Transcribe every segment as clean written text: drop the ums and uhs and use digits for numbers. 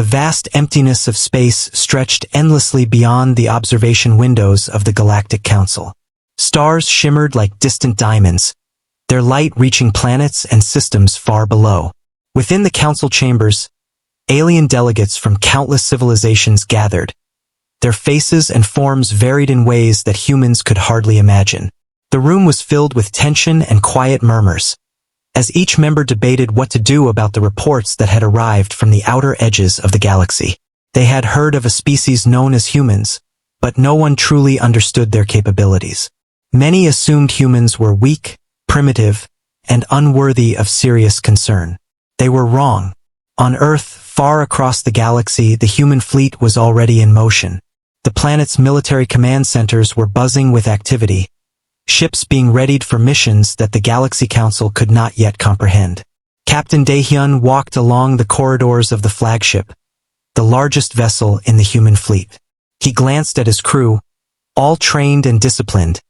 The vast emptiness of space stretched endlessly beyond the observation windows of the Galactic Council. Stars shimmered like distant diamonds, their light reaching planets and systems far below. Within the council chambers, alien delegates from countless civilizations gathered. Their faces and forms varied in ways that humans could hardly imagine. The room was filled with tension and quiet murmurs, as each member debated what to do about the reports that had arrived from the outer edges of the galaxy. They had heard of a species known as humans, but no one truly understood their capabilities. Many assumed humans were weak, primitive, and unworthy of serious concern. They were wrong. On Earth, far across the galaxy, the human fleet was already in motion. The planet's military command centers were buzzing with activity, ships being readied for missions that the Galaxy Council could not yet comprehend. Captain Daehyun walked along the corridors of the flagship, the largest vessel in the human fleet. He glanced at his crew, all trained and disciplined,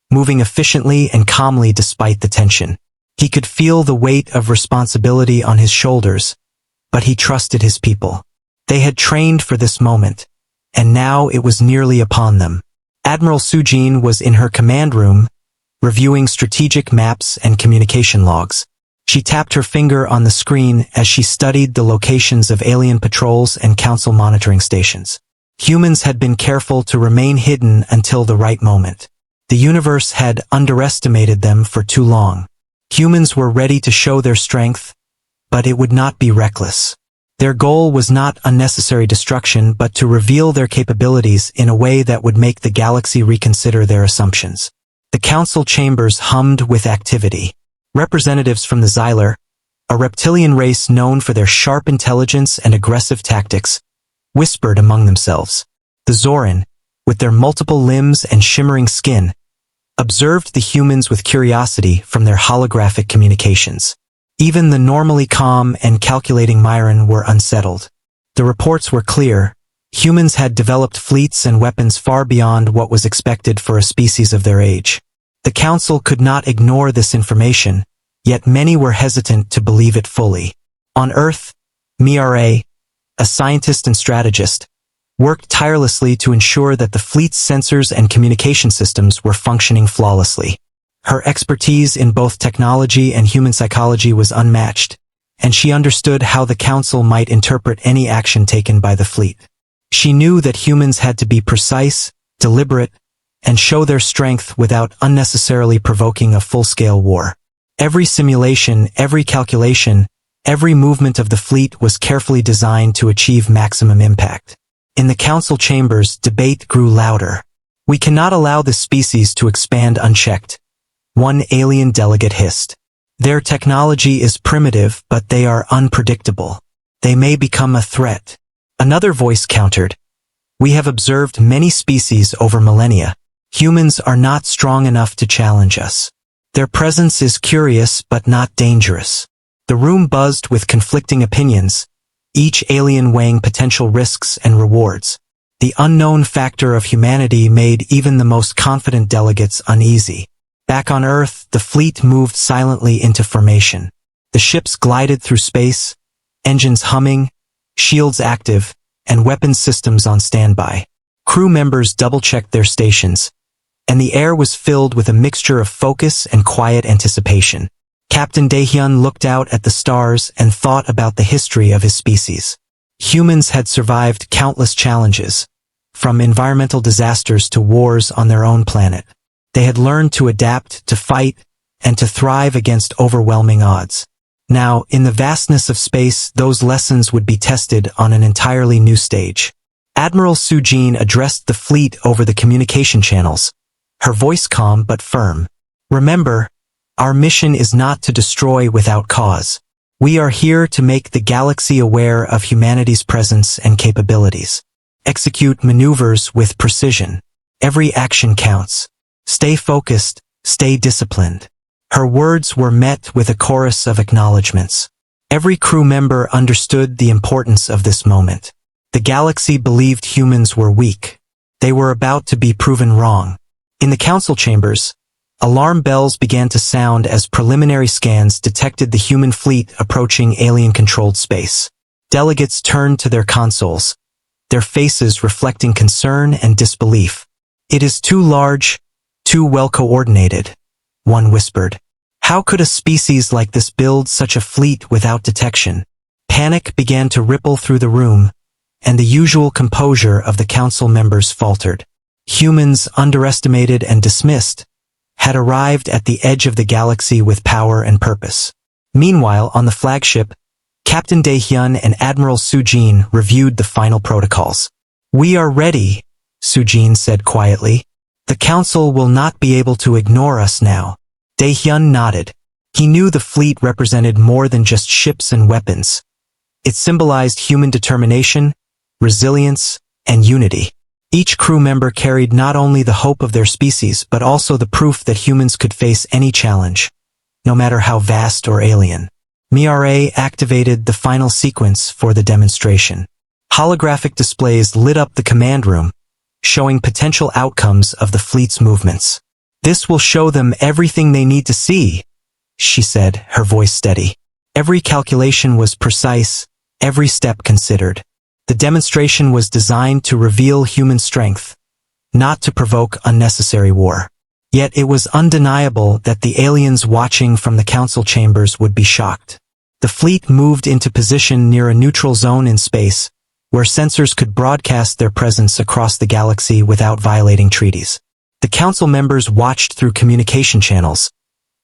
moving efficiently and calmly despite the tension. He could feel the weight of responsibility on his shoulders, but he trusted his people. They had trained for this moment, and now it was nearly upon them. Admiral Sujin was in her command room, reviewing strategic maps and communication logs. She tapped her finger on the screen as she studied the locations of alien patrols and council monitoring stations. Humans had been careful to remain hidden until the right moment. The universe had underestimated them for too long. Humans were ready to show their strength, but it would not be reckless. Their goal was not unnecessary destruction, but to reveal their capabilities in a way that would make the galaxy reconsider their assumptions. The council chambers hummed with activity. Representatives from the Xyler, a reptilian race known for their sharp intelligence and aggressive tactics, whispered among themselves. The Zoran, with their multiple limbs and shimmering skin, observed the humans with curiosity from their holographic communications. Even the normally calm and calculating Myron were unsettled. The reports were clear. Humans had developed fleets and weapons far beyond what was expected for a species of their age. The Council could not ignore this information, yet many were hesitant to believe it fully. On Earth, Mira, a scientist and strategist, worked tirelessly to ensure that the fleet's sensors and communication systems were functioning flawlessly. Her expertise in both technology and human psychology was unmatched, and she understood how the Council might interpret any action taken by the fleet. She knew that humans had to be precise, deliberate, and show their strength without unnecessarily provoking a full-scale war. Every simulation, every calculation, every movement of the fleet was carefully designed to achieve maximum impact. In the council chambers, debate grew louder. "We cannot allow this species to expand unchecked," one alien delegate hissed. "Their technology is primitive, but they are unpredictable. They may become a threat." Another voice countered, "We have observed many species over millennia. Humans are not strong enough to challenge us. Their presence is curious but not dangerous." The room buzzed with conflicting opinions, each alien weighing potential risks and rewards. The unknown factor of humanity made even the most confident delegates uneasy. Back on Earth, the fleet moved silently into formation. The ships glided through space, engines humming, shields active, and weapons systems on standby. Crew members double-checked their stations, and the air was filled with a mixture of focus and quiet anticipation. Captain Daehyun looked out at the stars and thought about the history of his species. Humans had survived countless challenges, from environmental disasters to wars on their own planet. They had learned to adapt, to fight, and to thrive against overwhelming odds. Now, in the vastness of space, those lessons would be tested on an entirely new stage. Admiral Sujin addressed the fleet over the communication channels, her voice calm but firm. "Remember, our mission is not to destroy without cause. We are here to make the galaxy aware of humanity's presence and capabilities. Execute maneuvers with precision. Every action counts. Stay focused, stay disciplined." Her words were met with a chorus of acknowledgments. Every crew member understood the importance of this moment. The galaxy believed humans were weak. They were about to be proven wrong. In the council chambers, alarm bells began to sound as preliminary scans detected the human fleet approaching alien-controlled space. Delegates turned to their consoles, their faces reflecting concern and disbelief. "It is too large, too well coordinated," one whispered. "How could a species like this build such a fleet without detection?" Panic began to ripple through the room, and the usual composure of the council members faltered. Humans, underestimated and dismissed, had arrived at the edge of the galaxy with power and purpose. Meanwhile, on the flagship, Captain Daehyun and Admiral Sujin reviewed the final protocols. "We are ready," Sujin said quietly. "The council will not be able to ignore us now." Daehyun nodded. He knew the fleet represented more than just ships and weapons. It symbolized human determination, resilience, and unity. Each crew member carried not only the hope of their species but also the proof that humans could face any challenge, no matter how vast or alien. MIRA activated the final sequence for the demonstration. Holographic displays lit up the command room, showing potential outcomes of the fleet's movements. "This will show them everything they need to see," she said, her voice steady. Every calculation was precise, every step considered. The demonstration was designed to reveal human strength, not to provoke unnecessary war. Yet it was undeniable that the aliens watching from the council chambers would be shocked. The fleet moved into position near a neutral zone in space, where sensors could broadcast their presence across the galaxy without violating treaties. The council members watched through communication channels,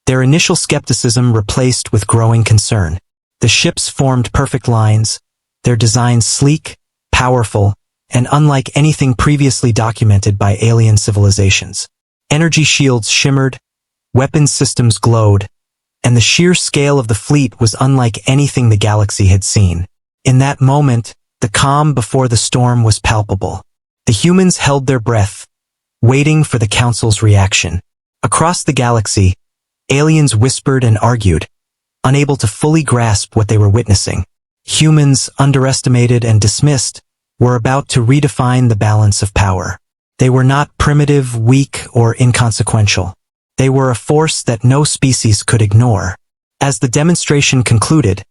their initial skepticism replaced with growing concern. The ships formed perfect lines, their designs sleek, powerful, and unlike anything previously documented by alien civilizations. Energy shields shimmered, weapons systems glowed, and the sheer scale of the fleet was unlike anything the galaxy had seen. In that moment, the calm before the storm was palpable. The humans held their breath, waiting for the council's reaction. Across the galaxy, aliens whispered and argued, unable to fully grasp what they were witnessing. Humans, underestimated and dismissed, were about to redefine the balance of power. They were not primitive, weak, or inconsequential. They were a force that no species could ignore. As the demonstration concluded,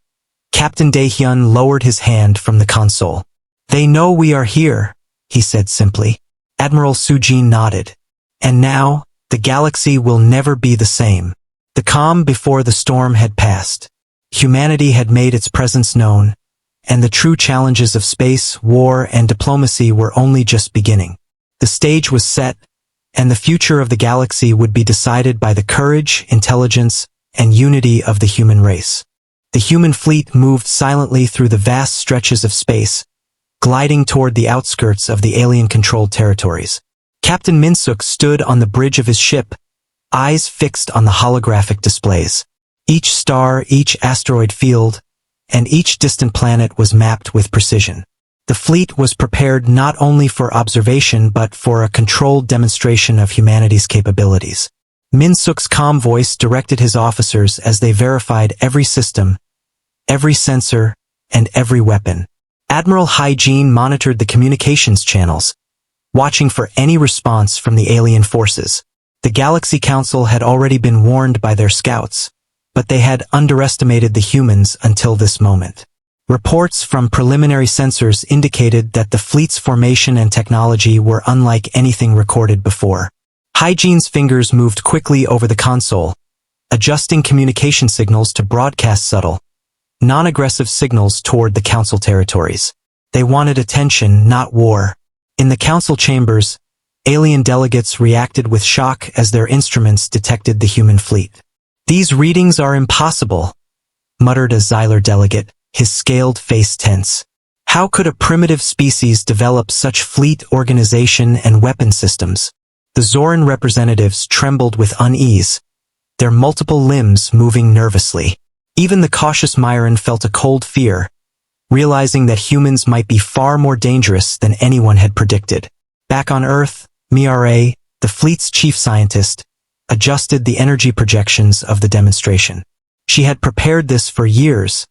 Captain Daehyun lowered his hand from the console. "They know we are here," he said simply. Admiral Sujin nodded. "And now, the galaxy will never be the same." The calm before the storm had passed. Humanity had made its presence known, and the true challenges of space, war, and diplomacy were only just beginning. The stage was set, and the future of the galaxy would be decided by the courage, intelligence, and unity of the human race. The human fleet moved silently through the vast stretches of space, gliding toward the outskirts of the alien-controlled territories. Captain Minsuk stood on the bridge of his ship, eyes fixed on the holographic displays. Each star, each asteroid field, and each distant planet was mapped with precision. The fleet was prepared not only for observation but for a controlled demonstration of humanity's capabilities. Minsuk's calm voice directed his officers as they verified every system, every sensor, and every weapon. Admiral Hygiene monitored the communications channels, watching for any response from the alien forces. The Galaxy Council had already been warned by their scouts, but they had underestimated the humans until this moment. Reports from preliminary sensors indicated that the fleet's formation and technology were unlike anything recorded before. Hygiene's fingers moved quickly over the console, adjusting communication signals to broadcast subtle, non-aggressive signals toward the council territories. They wanted attention, not war. In the council chambers, alien delegates reacted with shock as their instruments detected the human fleet. "These readings are impossible," muttered a Xyler delegate, his scaled face tense. How could a primitive species develop such fleet organization and weapon systems? The Zoran representatives trembled with unease, their multiple limbs moving nervously. Even the cautious Myron felt a cold fear, realizing that humans might be far more dangerous than anyone had predicted. Back on Earth, MIRA, the fleet's chief scientist, adjusted the energy projections of the demonstration. She had prepared this for years,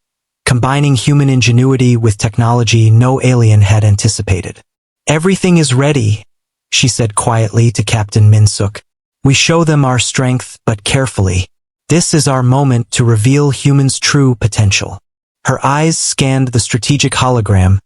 combining human ingenuity with technology no alien had anticipated. "Everything is ready," she said quietly to Captain Minsuk. "We show them our strength, but carefully. This is our moment to reveal humans' true potential." Her eyes scanned the strategic hologram,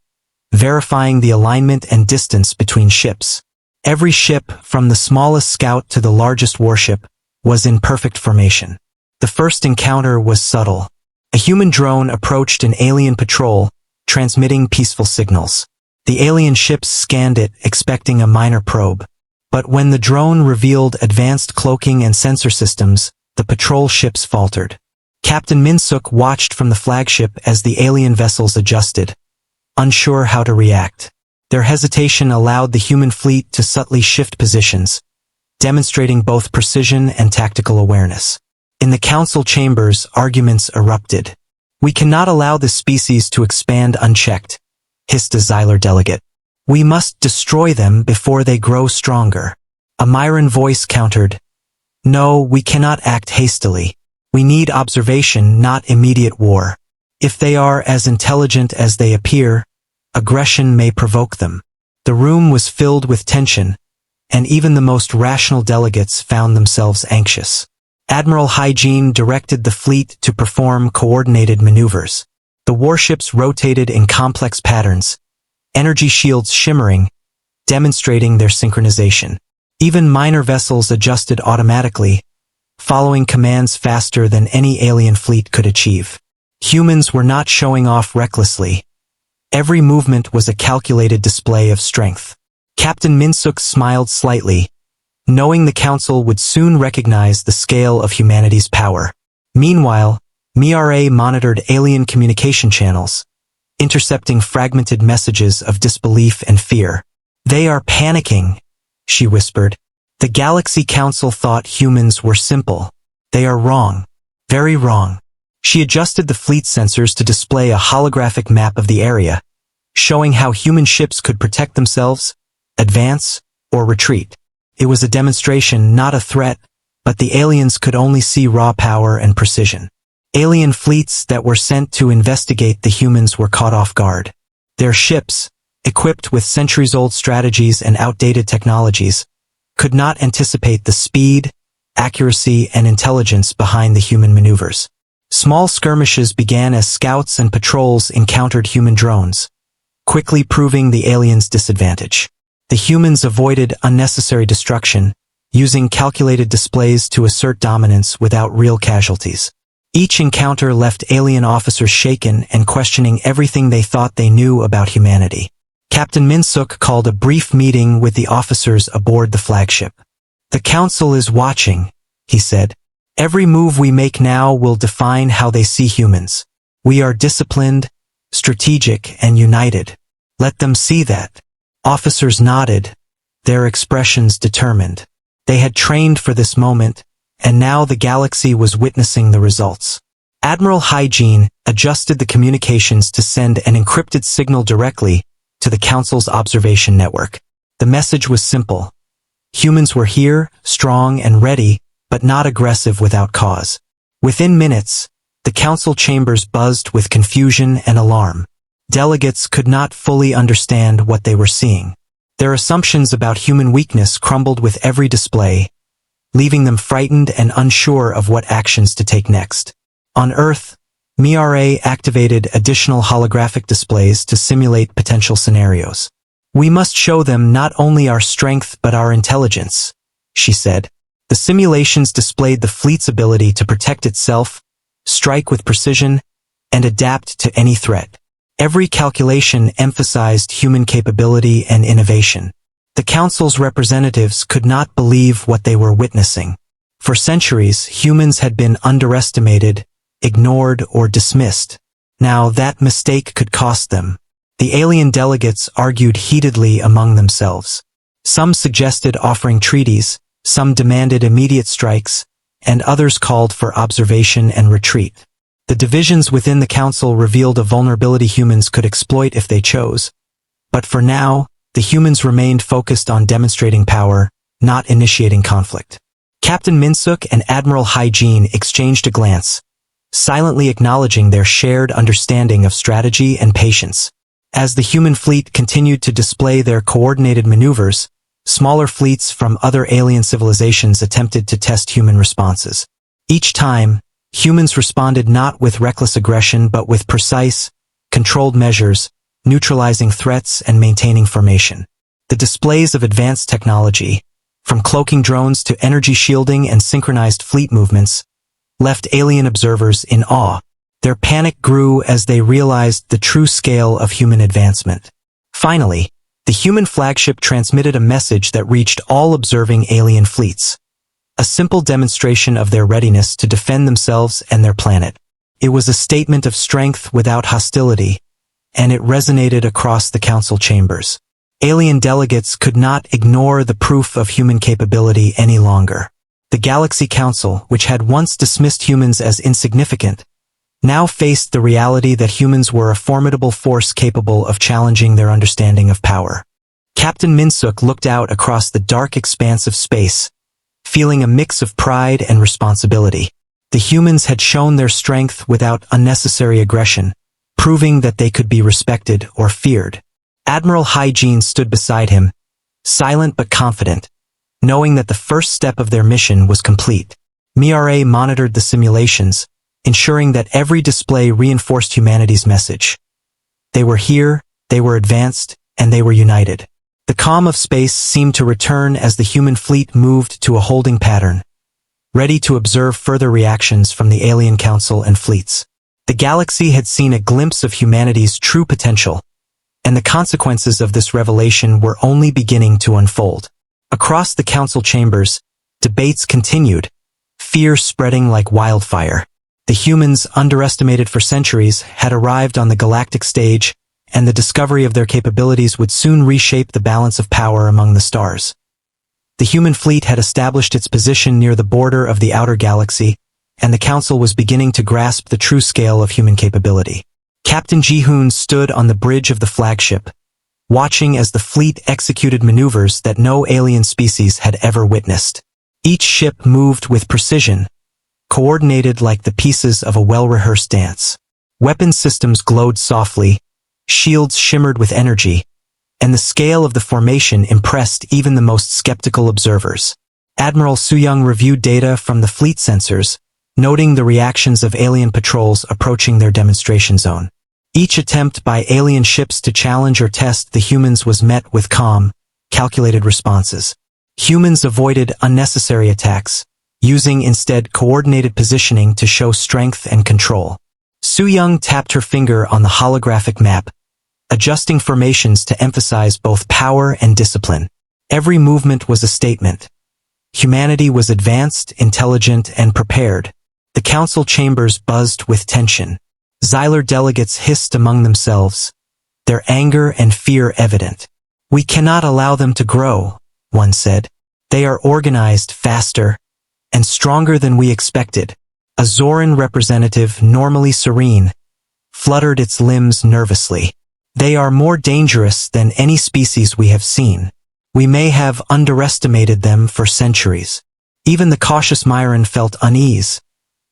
verifying the alignment and distance between ships. Every ship, from the smallest scout to the largest warship, was in perfect formation. The first encounter was subtle. A human drone approached an alien patrol, transmitting peaceful signals. The alien ships scanned it, expecting a minor probe. But when the drone revealed advanced cloaking and sensor systems, the patrol ships faltered. Captain Minsuk watched from the flagship as the alien vessels adjusted, unsure how to react. Their hesitation allowed the human fleet to subtly shift positions, demonstrating both precision and tactical awareness. In the council chambers, arguments erupted. "We cannot allow this species to expand unchecked," hissed a Xyler delegate. "We must destroy them before they grow stronger." A Myran voice countered, "No, we cannot act hastily. We need observation, not immediate war. If they are as intelligent as they appear, aggression may provoke them." The room was filled with tension, and even the most rational delegates found themselves anxious. Admiral Hygiene directed the fleet to perform coordinated maneuvers. The warships rotated in complex patterns, energy shields shimmering, demonstrating their synchronization. Even minor vessels adjusted automatically, following commands faster than any alien fleet could achieve. Humans were not showing off recklessly. Every movement was a calculated display of strength. Captain Minsuk smiled slightly, knowing the council would soon recognize the scale of humanity's power. Meanwhile, Miare monitored alien communication channels, intercepting fragmented messages of disbelief and fear. "They are panicking," she whispered. "The Galaxy Council thought humans were simple. They are wrong. Very wrong." She adjusted the fleet sensors to display a holographic map of the area, showing how human ships could protect themselves, advance, or retreat. It was a demonstration, not a threat, but the aliens could only see raw power and precision. Alien fleets that were sent to investigate the humans were caught off guard. Their ships, equipped with centuries-old strategies and outdated technologies, could not anticipate the speed, accuracy, and intelligence behind the human maneuvers. Small skirmishes began as scouts and patrols encountered human drones, quickly proving the aliens' disadvantage. The humans avoided unnecessary destruction, using calculated displays to assert dominance without real casualties. Each encounter left alien officers shaken and questioning everything they thought they knew about humanity. Captain Minsuk called a brief meeting with the officers aboard the flagship. "The council is watching," he said. "Every move we make now will define how they see humans. We are disciplined, strategic, and united. Let them see that." Officers nodded, their expressions determined. They had trained for this moment, and now the galaxy was witnessing the results. Admiral Hygiene adjusted the communications to send an encrypted signal directly to the Council's observation network. The message was simple. Humans were here, strong and ready, but not aggressive without cause. Within minutes, the Council chambers buzzed with confusion and alarm. Delegates could not fully understand what they were seeing. Their assumptions about human weakness crumbled with every display, leaving them frightened and unsure of what actions to take next. On Earth, Miare activated additional holographic displays to simulate potential scenarios. "We must show them not only our strength but our intelligence," she said. The simulations displayed the fleet's ability to protect itself, strike with precision, and adapt to any threat. Every calculation emphasized human capability and innovation. The Council's representatives could not believe what they were witnessing. For centuries, humans had been underestimated, ignored, or dismissed. Now that mistake could cost them. The alien delegates argued heatedly among themselves. Some suggested offering treaties, some demanded immediate strikes, and others called for observation and retreat. The divisions within the Council revealed a vulnerability humans could exploit if they chose. But for now, the humans remained focused on demonstrating power, not initiating conflict. Captain Minsuk and Admiral Hygiene exchanged a glance, silently acknowledging their shared understanding of strategy and patience. As the human fleet continued to display their coordinated maneuvers, smaller fleets from other alien civilizations attempted to test human responses. Each time, Humans responded not with reckless aggression but with precise, controlled measures, neutralizing threats and maintaining formation. The displays of advanced technology, from cloaking drones to energy shielding and synchronized fleet movements, left alien observers in awe. Their panic grew as they realized the true scale of human advancement. Finally, the human flagship transmitted a message that reached all observing alien fleets. A simple demonstration of their readiness to defend themselves and their planet. It was a statement of strength without hostility, and it resonated across the council chambers. Alien delegates could not ignore the proof of human capability any longer. The Galaxy Council, which had once dismissed humans as insignificant, now faced the reality that humans were a formidable force capable of challenging their understanding of power. Captain Minsuk looked out across the dark expanse of space, feeling a mix of pride and responsibility. The humans had shown their strength without unnecessary aggression, proving that they could be respected or feared. Admiral Hygiene stood beside him, silent but confident, knowing that the first step of their mission was complete. Miare monitored the simulations, ensuring that every display reinforced humanity's message. They were here, they were advanced, and they were united. The calm of space seemed to return as the human fleet moved to a holding pattern, ready to observe further reactions from the alien council and fleets. The galaxy had seen a glimpse of humanity's true potential, and the consequences of this revelation were only beginning to unfold. Across the council chambers, debates continued, fear spreading like wildfire. The humans, underestimated for centuries, had arrived on the galactic stage, and the discovery of their capabilities would soon reshape the balance of power among the stars. The human fleet had established its position near the border of the outer galaxy, and the council was beginning to grasp the true scale of human capability. Captain Ji-hoon stood on the bridge of the flagship, watching as the fleet executed maneuvers that no alien species had ever witnessed. Each ship moved with precision, coordinated like the pieces of a well-rehearsed dance. Weapon systems glowed softly, shields shimmered with energy, and the scale of the formation impressed even the most skeptical observers. Admiral Soo-young reviewed data from the fleet sensors, noting the reactions of alien patrols approaching their demonstration zone. Each attempt by alien ships to challenge or test the humans was met with calm, calculated responses. Humans avoided unnecessary attacks, using instead coordinated positioning to show strength and control. Soo-young tapped her finger on the holographic map, adjusting formations to emphasize both power and discipline. Every movement was a statement. Humanity was advanced, intelligent, and prepared. The council chambers buzzed with tension. Xyler delegates hissed among themselves, their anger and fear evident. "We cannot allow them to grow," one said. "They are organized faster and stronger than we expected." A Zoran representative, normally serene, fluttered its limbs nervously. "They are more dangerous than any species we have seen. We may have underestimated them for centuries." Even the cautious Myron felt unease,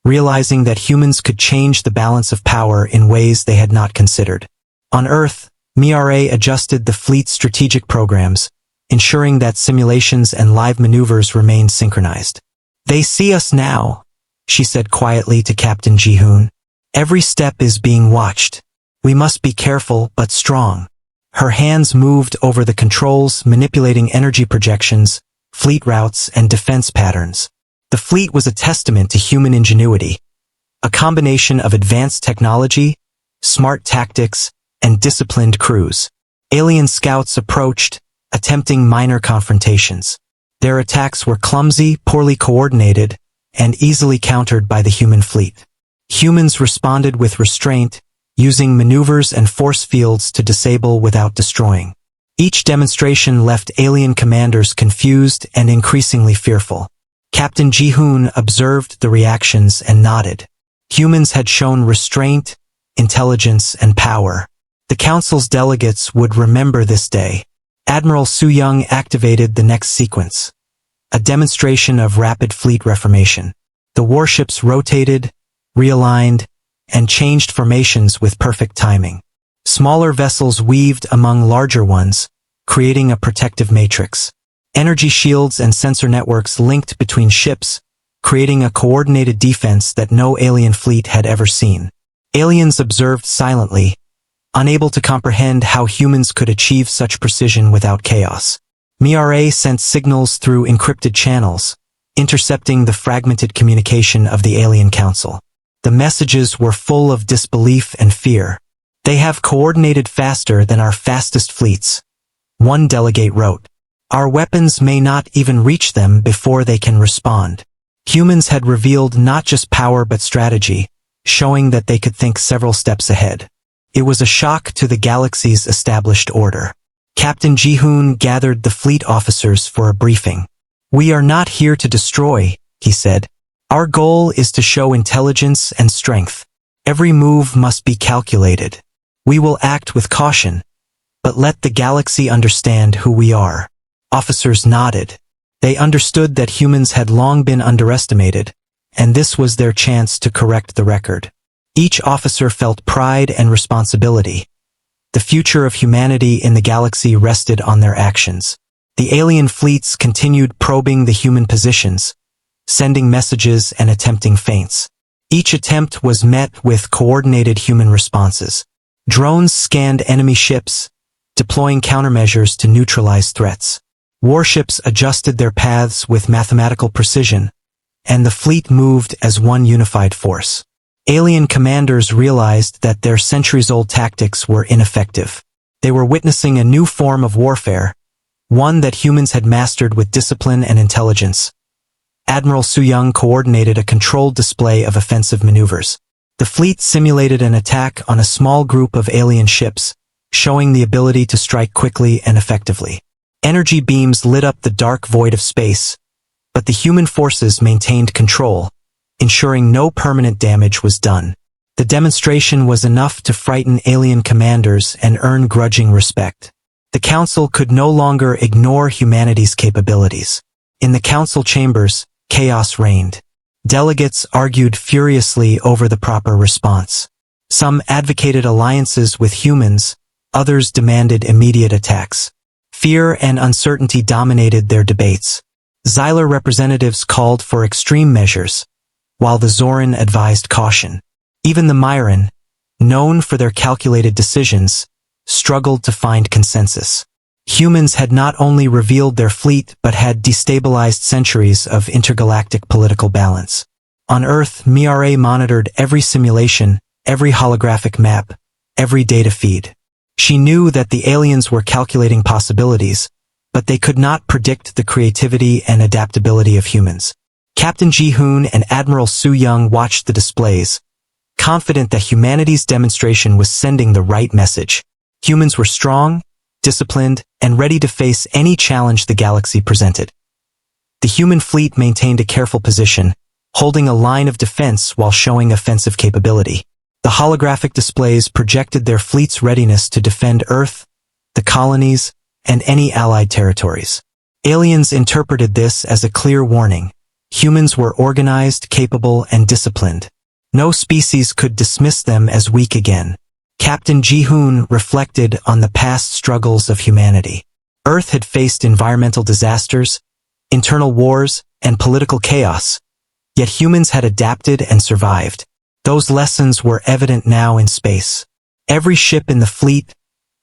realizing that humans could change the balance of power in ways they had not considered. On Earth, Miare adjusted the fleet's strategic programs, ensuring that simulations and live maneuvers remained synchronized. "They see us now," she said quietly to Captain Ji-hoon. "Every step is being watched. We must be careful but strong." Her hands moved over the controls, manipulating energy projections, fleet routes, and defense patterns. The fleet was a testament to human ingenuity, a combination of advanced technology, smart tactics, and disciplined crews. Alien scouts approached, attempting minor confrontations. Their attacks were clumsy, poorly coordinated, and easily countered by the human fleet. Humans responded with restraint, using maneuvers and force fields to disable without destroying. Each demonstration left alien commanders confused and increasingly fearful. Captain Ji-hoon observed the reactions and nodded. Humans had shown restraint, intelligence, and power. The council's delegates would remember this day. Admiral Soo-young activated the next sequence, a demonstration of rapid fleet reformation. The warships rotated, realigned, and changed formations with perfect timing. Smaller vessels weaved among larger ones, creating a protective matrix. Energy shields and sensor networks linked between ships, creating a coordinated defense that no alien fleet had ever seen. Aliens observed silently, unable to comprehend how humans could achieve such precision without chaos. MIRA sent signals through encrypted channels, intercepting the fragmented communication of the Alien Council. The messages were full of disbelief and fear. "They have coordinated faster than our fastest fleets," one delegate wrote. "Our weapons may not even reach them before they can respond." Humans had revealed not just power but strategy, showing that they could think several steps ahead. It was a shock to the galaxy's established order. Captain Ji-hoon gathered the fleet officers for a briefing. "We are not here to destroy," he said. "Our goal is to show intelligence and strength. Every move must be calculated. We will act with caution, but let the galaxy understand who we are." Officers nodded. They understood that humans had long been underestimated, and this was their chance to correct the record. Each officer felt pride and responsibility. The future of humanity in the galaxy rested on their actions. The alien fleets continued probing the human positions, sending messages and attempting feints. Each attempt was met with coordinated human responses. Drones scanned enemy ships, deploying countermeasures to neutralize threats. Warships adjusted their paths with mathematical precision, and the fleet moved as one unified force. Alien commanders realized that their centuries-old tactics were ineffective. They were witnessing a new form of warfare, one that humans had mastered with discipline and intelligence. Admiral Su-young coordinated a controlled display of offensive maneuvers. The fleet simulated an attack on a small group of alien ships, showing the ability to strike quickly and effectively. Energy beams lit up the dark void of space, but the human forces maintained control, ensuring no permanent damage was done. The demonstration was enough to frighten alien commanders and earn grudging respect. The Council could no longer ignore humanity's capabilities. In the Council chambers, chaos reigned. Delegates argued furiously over the proper response. Some advocated alliances with humans, others demanded immediate attacks. Fear and uncertainty dominated their debates. Xylar representatives called for extreme measures, while the Zoran advised caution. Even the Myran, known for their calculated decisions, struggled to find consensus. Humans had not only revealed their fleet but had destabilized centuries of intergalactic political balance. On Earth, MIRA monitored every simulation, every holographic map, every data feed. She knew that the aliens were calculating possibilities, but they could not predict the creativity and adaptability of humans. Captain Ji-hoon and Admiral Su-young watched the displays, confident that humanity's demonstration was sending the right message. Humans were strong, disciplined, and ready to face any challenge the galaxy presented. The human fleet maintained a careful position, holding a line of defense while showing offensive capability. The holographic displays projected their fleet's readiness to defend Earth, the colonies, and any allied territories. Aliens interpreted this as a clear warning. Humans were organized, capable, and disciplined. No species could dismiss them as weak again. Captain Ji-hoon reflected on the past struggles of humanity. Earth had faced environmental disasters, internal wars, and political chaos, yet humans had adapted and survived. Those lessons were evident now in space. Every ship in the fleet,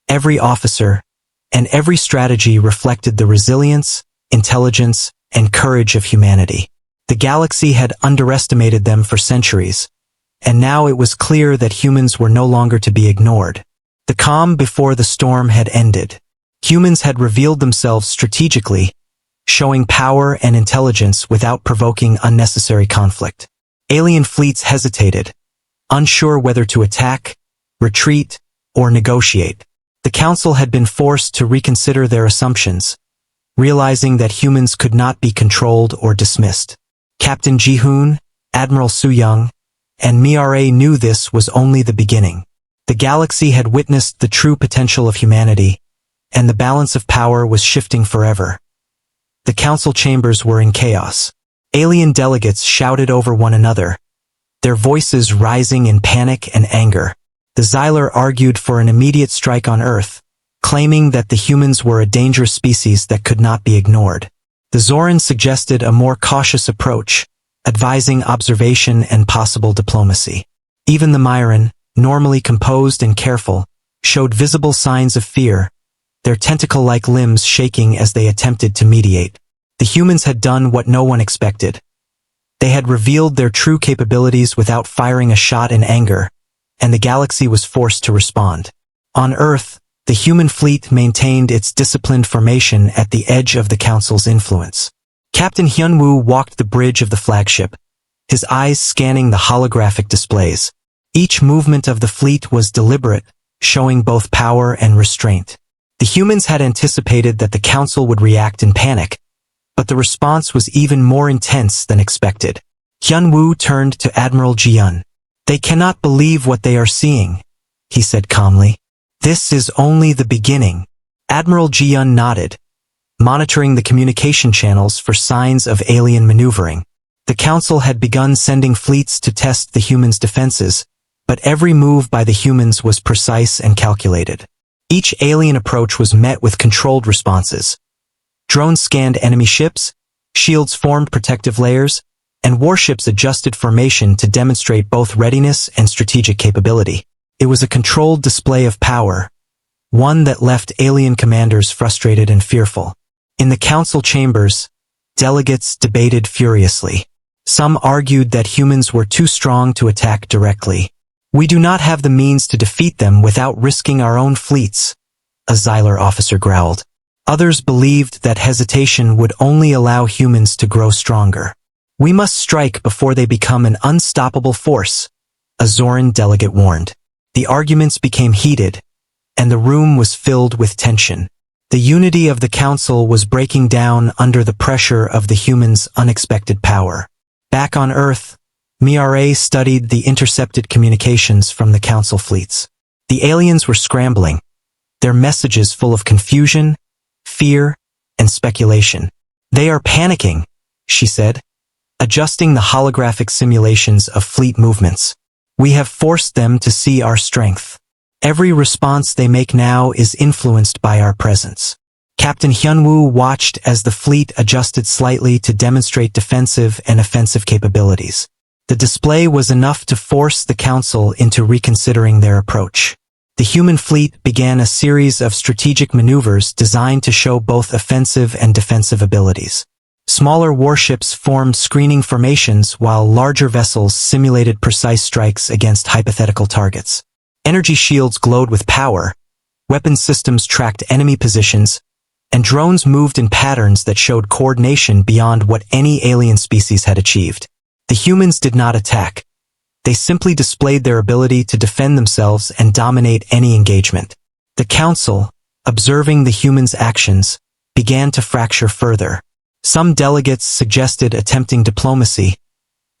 every officer, and every strategy reflected the resilience, intelligence, and courage of humanity. The galaxy had underestimated them for centuries, and now it was clear that humans were no longer to be ignored. The calm before the storm had ended. Humans had revealed themselves strategically, showing power and intelligence without provoking unnecessary conflict. Alien fleets hesitated, unsure whether to attack, retreat, or negotiate. The Council had been forced to reconsider their assumptions, realizing that humans could not be controlled or dismissed. Captain Ji-hoon, Admiral Su-young, and MIRA knew this was only the beginning. The galaxy had witnessed the true potential of humanity, and the balance of power was shifting forever. The Council chambers were in chaos. Alien delegates shouted over one another, their voices rising in panic and anger. The Xylar argued for an immediate strike on Earth, claiming that the humans were a dangerous species that could not be ignored. The Zoran suggested a more cautious approach, advising observation and possible diplomacy. Even the Myron, normally composed and careful, showed visible signs of fear, their tentacle-like limbs shaking as they attempted to mediate. The humans had done what no one expected. They had revealed their true capabilities without firing a shot in anger, and the galaxy was forced to respond. On Earth, the human fleet maintained its disciplined formation at the edge of the Council's influence. Captain Hyunwoo walked the bridge of the flagship, his eyes scanning the holographic displays. Each movement of the fleet was deliberate, showing both power and restraint. The humans had anticipated that the Council would react in panic, but the response was even more intense than expected. Hyunwoo turned to Admiral Jihyun. "They cannot believe what they are seeing," he said calmly. "This is only the beginning." Admiral Jihyun nodded, monitoring the communication channels for signs of alien maneuvering. The Council had begun sending fleets to test the humans' defenses, but every move by the humans was precise and calculated. Each alien approach was met with controlled responses. Drones scanned enemy ships, shields formed protective layers, and warships adjusted formation to demonstrate both readiness and strategic capability. It was a controlled display of power, one that left alien commanders frustrated and fearful. In the council chambers, delegates debated furiously. Some argued that humans were too strong to attack directly. "We do not have the means to defeat them without risking our own fleets," a Xylar officer growled. Others believed that hesitation would only allow humans to grow stronger. "We must strike before they become an unstoppable force," a Zoran delegate warned. The arguments became heated, and the room was filled with tension. The unity of the council was breaking down under the pressure of the humans' unexpected power. Back on Earth, Miare studied the intercepted communications from the council fleets. The aliens were scrambling, their messages full of confusion, fear, and speculation. "They are panicking," she said, adjusting the holographic simulations of fleet movements. "We have forced them to see our strength. Every response they make now is influenced by our presence." Captain Hyunwoo watched as the fleet adjusted slightly to demonstrate defensive and offensive capabilities. The display was enough to force the council into reconsidering their approach. The human fleet began a series of strategic maneuvers designed to show both offensive and defensive abilities. Smaller warships formed screening formations while larger vessels simulated precise strikes against hypothetical targets. Energy shields glowed with power, weapon systems tracked enemy positions, and drones moved in patterns that showed coordination beyond what any alien species had achieved. The humans did not attack. They simply displayed their ability to defend themselves and dominate any engagement. The council, observing the humans' actions, began to fracture further. Some delegates suggested attempting diplomacy,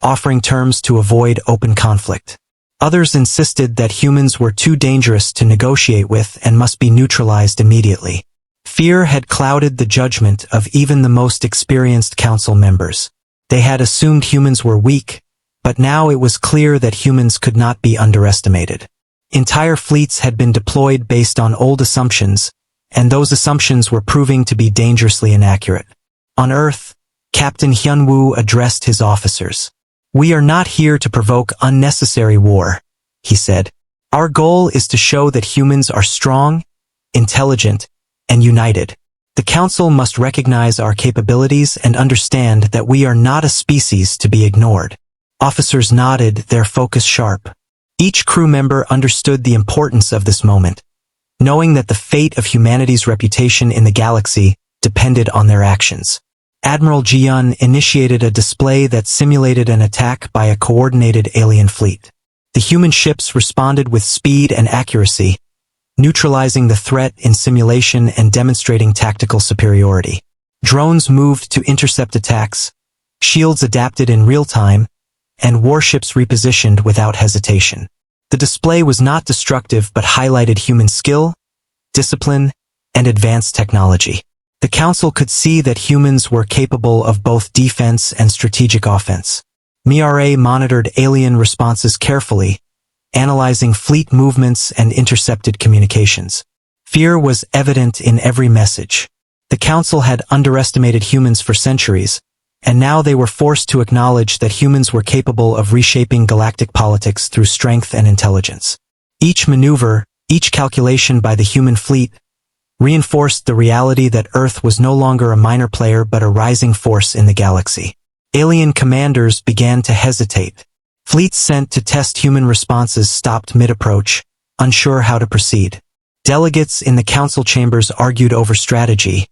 offering terms to avoid open conflict. Others insisted that humans were too dangerous to negotiate with and must be neutralized immediately. Fear had clouded the judgment of even the most experienced council members. They had assumed humans were weak, but now it was clear that humans could not be underestimated. Entire fleets had been deployed based on old assumptions, and those assumptions were proving to be dangerously inaccurate. On Earth, Captain Hyunwoo addressed his officers. "We are not here to provoke unnecessary war," he said. "Our goal is to show that humans are strong, intelligent, and united. The Council must recognize our capabilities and understand that we are not a species to be ignored." Officers nodded, their focus sharp. Each crew member understood the importance of this moment, knowing that the fate of humanity's reputation in the galaxy depended on their actions. Admiral Jihyun initiated a display that simulated an attack by a coordinated alien fleet. The human ships responded with speed and accuracy, neutralizing the threat in simulation and demonstrating tactical superiority. Drones moved to intercept attacks, shields adapted in real time, and warships repositioned without hesitation. The display was not destructive but highlighted human skill, discipline, and advanced technology. The Council could see that humans were capable of both defense and strategic offense. Miare monitored alien responses carefully, analyzing fleet movements and intercepted communications. Fear was evident in every message. The Council had underestimated humans for centuries, And now they were forced to acknowledge that humans were capable of reshaping galactic politics through strength and intelligence. Each maneuver, each calculation by the human fleet, reinforced the reality that Earth was no longer a minor player but a rising force in the galaxy. Alien commanders began to hesitate. Fleets sent to test human responses stopped mid-approach, unsure how to proceed. Delegates in the council chambers argued over strategy,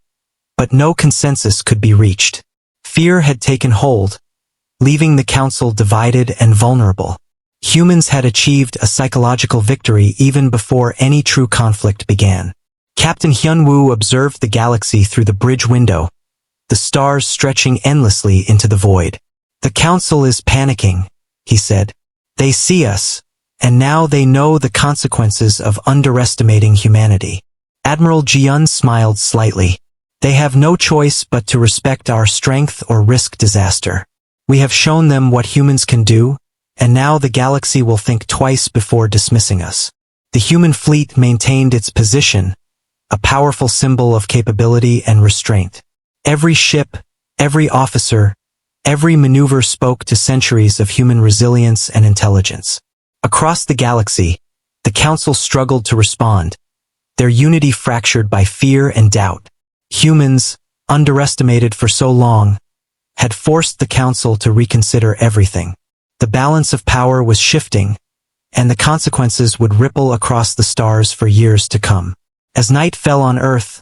but no consensus could be reached. Fear had taken hold, leaving the council divided and vulnerable. Humans had achieved a psychological victory even before any true conflict began. Captain Hyunwoo observed the galaxy through the bridge window, the stars stretching endlessly into the void. "The council is panicking," he said. "They see us, and now they know the consequences of underestimating humanity." Admiral Jiun smiled slightly. "They have no choice but to respect our strength or risk disaster. We have shown them what humans can do, and now the galaxy will think twice before dismissing us." The human fleet maintained its position, a powerful symbol of capability and restraint. Every ship, every officer, every maneuver spoke to centuries of human resilience and intelligence. Across the galaxy, the council struggled to respond, their unity fractured by fear and doubt. Humans, underestimated for so long, had forced the council to reconsider everything. The balance of power was shifting, and the consequences would ripple across the stars for years to come. As night fell on Earth,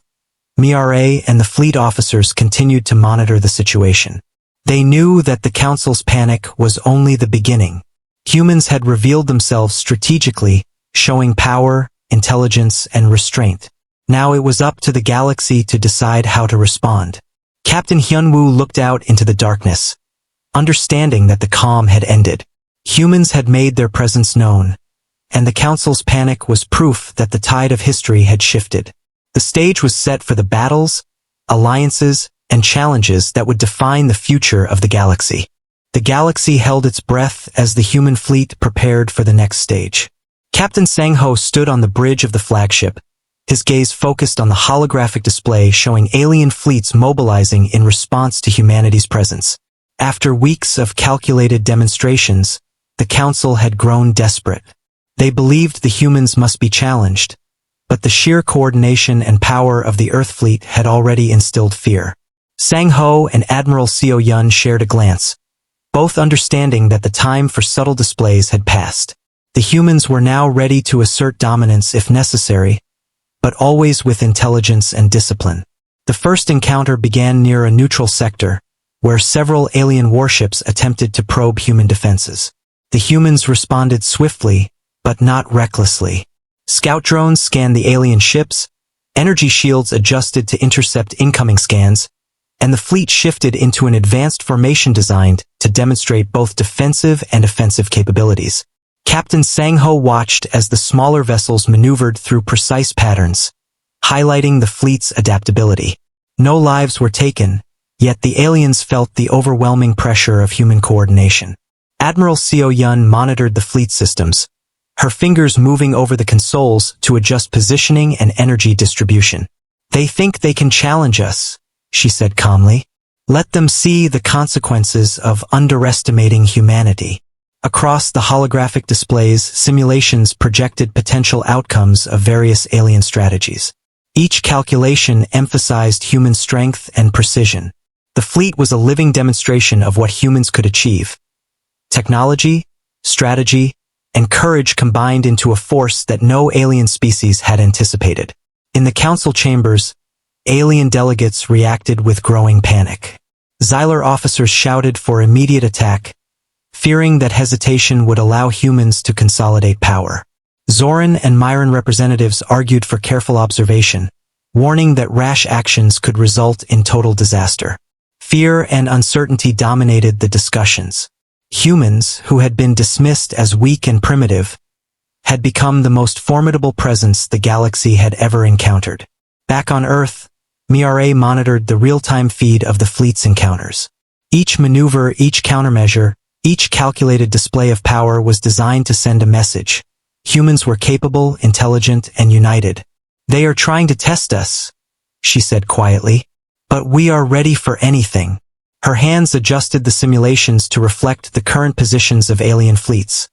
Mira and the fleet officers continued to monitor the situation. They knew that the council's panic was only the beginning. Humans had revealed themselves strategically, showing power, intelligence, and restraint. Now it was up to the galaxy to decide how to respond. Captain Hyunwoo looked out into the darkness, understanding that the calm had ended. Humans had made their presence known, and the council's panic was proof that the tide of history had shifted. The stage was set for the battles, alliances, and challenges that would define the future of the galaxy. The galaxy held its breath as the human fleet prepared for the next stage. Captain Sang-ho stood on the bridge of the flagship, his gaze focused on the holographic display showing alien fleets mobilizing in response to humanity's presence. After weeks of calculated demonstrations, the council had grown desperate. They believed the humans must be challenged, but the sheer coordination and power of the Earth fleet had already instilled fear. Sang-ho and Admiral Seo-yun shared a glance, both understanding that the time for subtle displays had passed. The humans were now ready to assert dominance if necessary, but always with intelligence and discipline. The first encounter began near a neutral sector, where several alien warships attempted to probe human defenses. The humans responded swiftly, but not recklessly. Scout drones scanned the alien ships, energy shields adjusted to intercept incoming scans, and the fleet shifted into an advanced formation designed to demonstrate both defensive and offensive capabilities. Captain Sang-ho watched as the smaller vessels maneuvered through precise patterns, highlighting the fleet's adaptability. No lives were taken, yet the aliens felt the overwhelming pressure of human coordination. Admiral Seo-yun monitored the fleet systems, her fingers moving over the consoles to adjust positioning and energy distribution. "They think they can challenge us," she said calmly. "Let them see the consequences of underestimating humanity." Across the holographic displays, simulations projected potential outcomes of various alien strategies. Each calculation emphasized human strength and precision. The fleet was a living demonstration of what humans could achieve. Technology, strategy, and courage combined into a force that no alien species had anticipated. In the council chambers, alien delegates reacted with growing panic. Xylar officers shouted for immediate attack, fearing that hesitation would allow humans to consolidate power. Zoran and Myron representatives argued for careful observation, warning that rash actions could result in total disaster. Fear and uncertainty dominated the discussions. Humans, who had been dismissed as weak and primitive, had become the most formidable presence the galaxy had ever encountered. Back on Earth, Mira monitored the real-time feed of the fleet's encounters. Each maneuver, each countermeasure, each calculated display of power was designed to send a message. Humans were capable, intelligent, and united. "They are trying to test us," she said quietly, "but we are ready for anything." Her hands adjusted the simulations to reflect the current positions of alien fleets,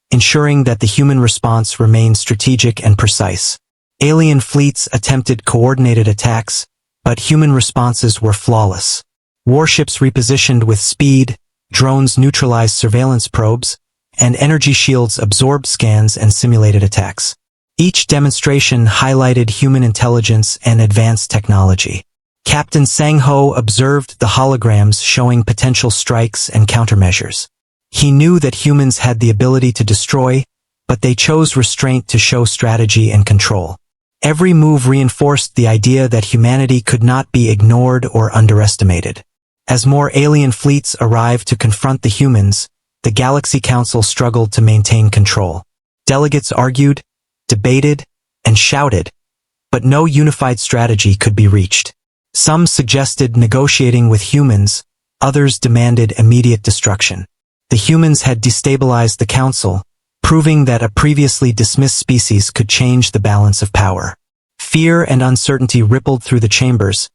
ensuring that the human response remained strategic and precise. Alien fleets attempted coordinated attacks, but human responses were flawless. Warships repositioned with speed, drones neutralized surveillance probes, and energy shields absorbed scans and simulated attacks. Each demonstration highlighted human intelligence and advanced technology. Captain Sang-ho observed the holograms showing potential strikes and countermeasures. He knew that humans had the ability to destroy, but they chose restraint to show strategy and control. Every move reinforced the idea that humanity could not be ignored or underestimated. As more alien fleets arrived to confront the humans, the Galaxy Council struggled to maintain control. Delegates argued, debated, and shouted, but no unified strategy could be reached. Some suggested negotiating with humans, others demanded immediate destruction. The humans had destabilized the Council, proving that a previously dismissed species could change the balance of power. Fear and uncertainty rippled through the chambers,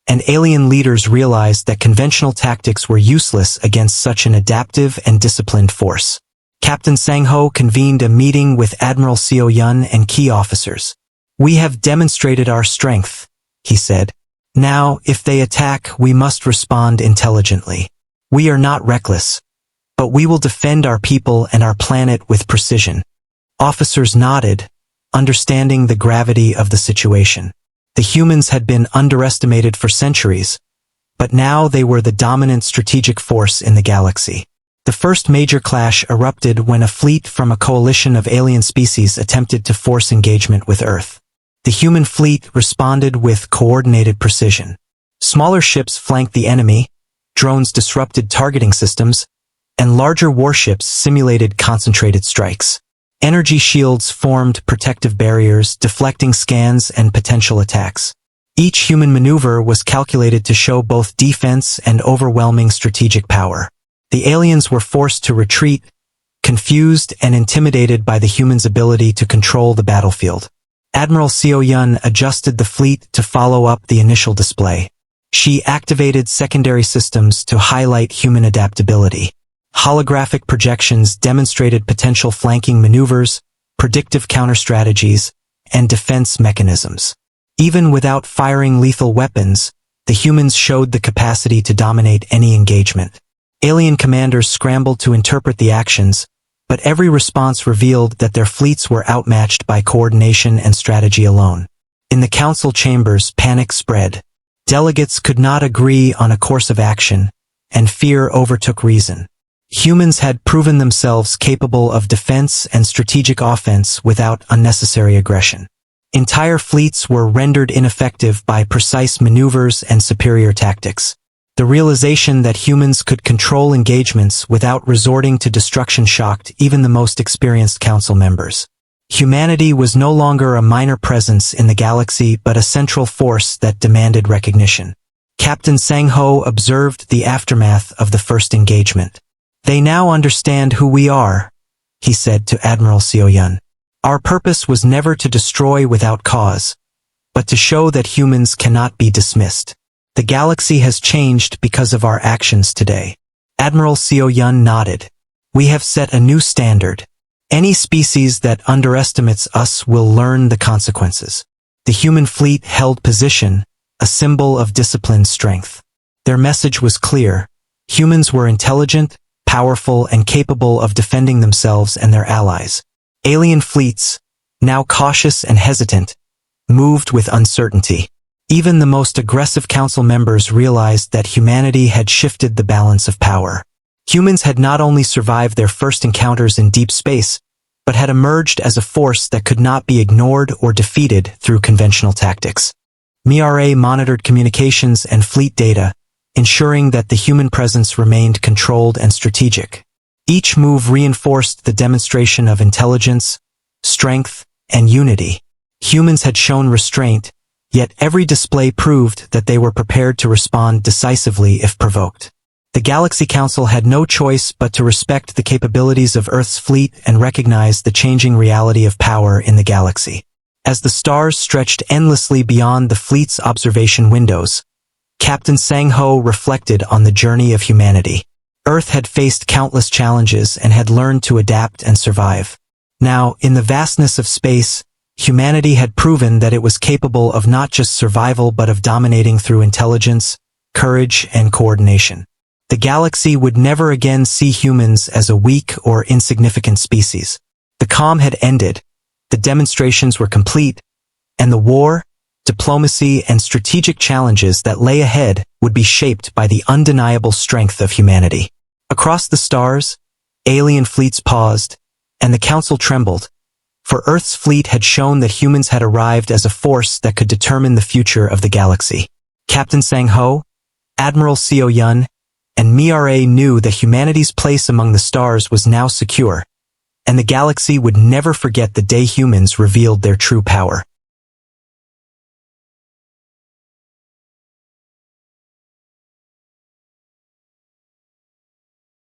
and alien leaders realized that conventional tactics were useless against such an adaptive and disciplined force. Captain Sang-ho convened a meeting with Admiral Seo-yun and key officers. "We have demonstrated our strength," he said. "Now, if they attack, we must respond intelligently. We are not reckless, but we will defend our people and our planet with precision." Officers nodded, understanding the gravity of the situation. The humans had been underestimated for centuries, but now they were the dominant strategic force in the galaxy. The first major clash erupted when a fleet from a coalition of alien species attempted to force engagement with Earth. The human fleet responded with coordinated precision. Smaller ships flanked the enemy, drones disrupted targeting systems, and larger warships simulated concentrated strikes. Energy shields formed protective barriers, deflecting scans and potential attacks. Each human maneuver was calculated to show both defense and overwhelming strategic power. The aliens were forced to retreat, confused and intimidated by the humans' ability to control the battlefield. Admiral Seo-yun adjusted the fleet to follow up the initial display. She activated secondary systems to highlight human adaptability. Holographic projections demonstrated potential flanking maneuvers, predictive counter-strategies, and defense mechanisms. Even without firing lethal weapons, the humans showed the capacity to dominate any engagement. Alien commanders scrambled to interpret the actions, but every response revealed that their fleets were outmatched by coordination and strategy alone. In the council chambers, panic spread. Delegates could not agree on a course of action, and fear overtook reason. Humans had proven themselves capable of defense and strategic offense without unnecessary aggression. Entire fleets were rendered ineffective by precise maneuvers and superior tactics. The realization that humans could control engagements without resorting to destruction shocked even the most experienced council members. Humanity was no longer a minor presence in the galaxy but a central force that demanded recognition. Captain Sang-ho observed the aftermath of the first engagement. "They now understand who we are," he said to Admiral Seo-yun. "Our purpose was never to destroy without cause, but to show that humans cannot be dismissed. The galaxy has changed because of our actions today." Admiral Seo-yun nodded. "We have set a new standard. Any species that underestimates us will learn the consequences." The human fleet held position, a symbol of disciplined strength. Their message was clear. Humans were intelligent, powerful, and capable of defending themselves and their allies. Alien fleets, now cautious and hesitant, moved with uncertainty. Even the most aggressive council members realized that humanity had shifted the balance of power. Humans had not only survived their first encounters in deep space, but had emerged as a force that could not be ignored or defeated through conventional tactics. MIRA monitored communications and fleet data, ensuring that the human presence remained controlled and strategic. Each move reinforced the demonstration of intelligence, strength, and unity. Humans had shown restraint, yet every display proved that they were prepared to respond decisively if provoked. The Galaxy Council had no choice but to respect the capabilities of Earth's fleet and recognize the changing reality of power in the galaxy. As the stars stretched endlessly beyond the fleet's observation windows, Captain Sang-ho reflected on the journey of humanity. Earth had faced countless challenges and had learned to adapt and survive. Now, in the vastness of space, humanity had proven that it was capable of not just survival but of dominating through intelligence, courage, and coordination. The galaxy would never again see humans as a weak or insignificant species. The calm had ended, the demonstrations were complete, and the war, diplomacy, and strategic challenges that lay ahead would be shaped by the undeniable strength of humanity. Across the stars, alien fleets paused, and the Council trembled, for Earth's fleet had shown that humans had arrived as a force that could determine the future of the galaxy. Captain Sang-ho, Admiral Seo-yun, and Mira knew that humanity's place among the stars was now secure, and the galaxy would never forget the day humans revealed their true power.